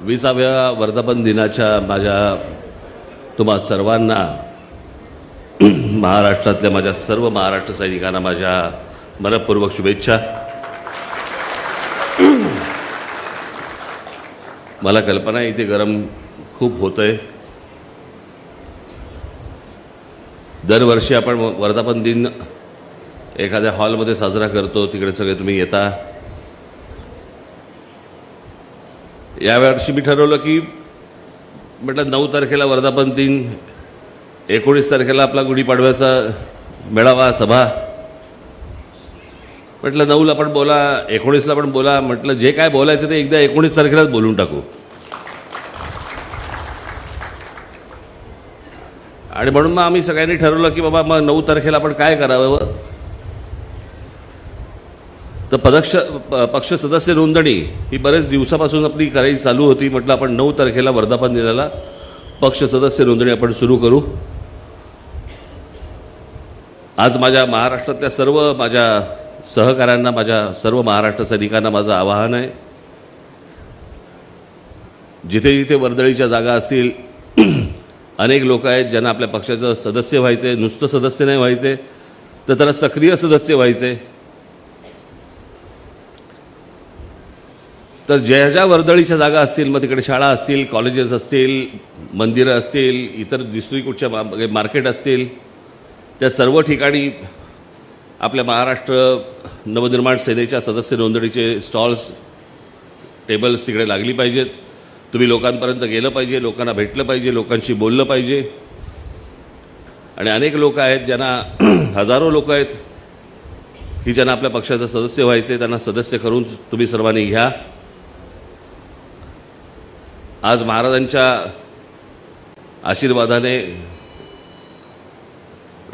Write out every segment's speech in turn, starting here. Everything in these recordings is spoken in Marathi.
20व्या वर्धापन दिनाच्या माझ्या तुम्हा सर्वांना महाराष्ट्रातल्या माझ्या सर्व महाराष्ट्र सैनिकांना माझ्या मनपूर्वक शुभेच्छा। मला कल्पना आहे इथे गरम खूप होतंय। दरवर्षी आपण वर्धापन दिन एखाद्या हॉलमध्ये साजरा करतो, तिकडे सगळे तुम्ही येता। यावर्षी मी ठरवलं की म्हटलं 9 तारखेला वर्धापन दिन, 19 तारखेला आपला गुढीपाडव्याचा मेळावा सभा, म्हटलं 9ला पण बोला, 19ला पण बोला, म्हटलं जे काय बोलायचं ते एकदा 19 तारखेलाच बोलून टाकू। आणि म्हणून मग आम्ही सगळ्यांनी ठरवलं की बाबा मग 9 तारखेला आपण काय करावं, तर पक्ष सदस्य नोंदणी ही बरेच दिवसापासून आपली करायची चालू होती। म्हटलं आपण 9 तारखेला वर्धापन दिनाला पक्ष सदस्य नोंदणी आपण सुरू करू। आज माझ्या महाराष्ट्रातल्या सर्व माझ्या सहकाऱ्यांना, माझ्या सर्व महाराष्ट्र सैनिकांना माझं आवाहन आहे, जिथे जिथे वर्दळीच्या जागा असतील, अनेक लोक आहेत ज्यांना आपल्या पक्षाचं सदस्य व्हायचे, नुसतं सदस्य नाही व्हायचे तर त्याला सक्रिय सदस्य व्हायचे। तर ज्या ज्या वर्दळीच्या जागा असतील, मग तिकडे शाळा असतील, कॉलेजेस असतील, मंदिरं असतील, इतर दुसरी कुठच्या मार्केट असतील, त्या सर्व ठिकाणी आपल्या महाराष्ट्र नवनिर्माण सेनेच्या सदस्य नोंदणीचे स्टॉल्स, टेबल्स तिकडे लागली पाहिजेत। तुम्ही लोकांपर्यंत गेलं पाहिजे, लोकांना भेटलं पाहिजे, लोकांशी बोललं पाहिजे। आणि अनेक लोक आहेत ज्यांना, हजारो लोक आहेत की ज्यांना आपल्या पक्षाचं सदस्य व्हायचे, त्यांना सदस्य करून तुम्ही सर्वांनी घ्या। आज महाराजांच्या आशीर्वादाने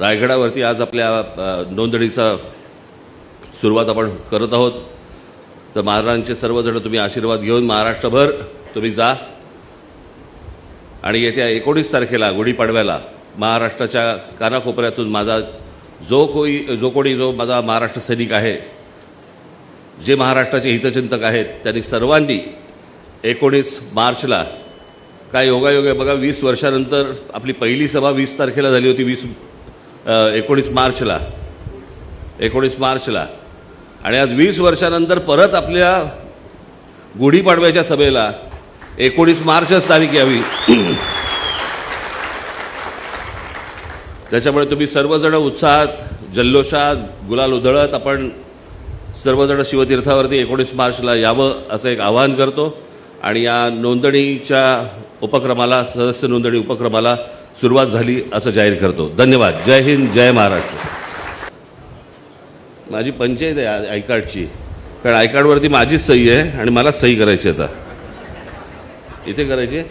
रायगडावरती आज आपल्या नोंदणीचा सुरुवात आपण करत आहोत। तर महाराजांचे सर्वजण तुम्ही आशीर्वाद घेऊन महाराष्ट्रभर तुम्ही जा आणि येत्या 19 तारखेला गुढीपाडव्याला महाराष्ट्राच्या कानाकोपऱ्यातून माझा जो कोणी माझा महाराष्ट्र सैनिक आहे, जे महाराष्ट्राचे हितचिंतक आहेत, त्यांनी सर्वांनी 19 मार्चला, काय योगायोग आहे बघा, 20 वर्षानंतर आपली पहिली सभा 20 तारखेला झाली होती, 19 मार्चला, आणि आज 20 वर्षानंतर परत आपल्या गुढीपाडव्याच्या सभेला 19 मार्चच तारीख यावी। त्याच्यामुळे तुम्ही सर्वजण उत्साहात, जल्लोषात, गुलाल उधळत आपण सर्वजण शिवतीर्थावरती 19 मार्चला यावं असं एक आवाहन करतो। आणि या नोंदणीच्या उपक्रमाला, सदस्य नोंदणी उपक्रमाला सुरुवात झाली असं जाहीर करतो। धन्यवाद। जय हिंद, जय महाराष्ट्र। माझी पंचायत आहे आय कार्डची, कारण आय कार्डवरती माझीच सही आहे आणि मलाच सही करायची आता, इथे करायची।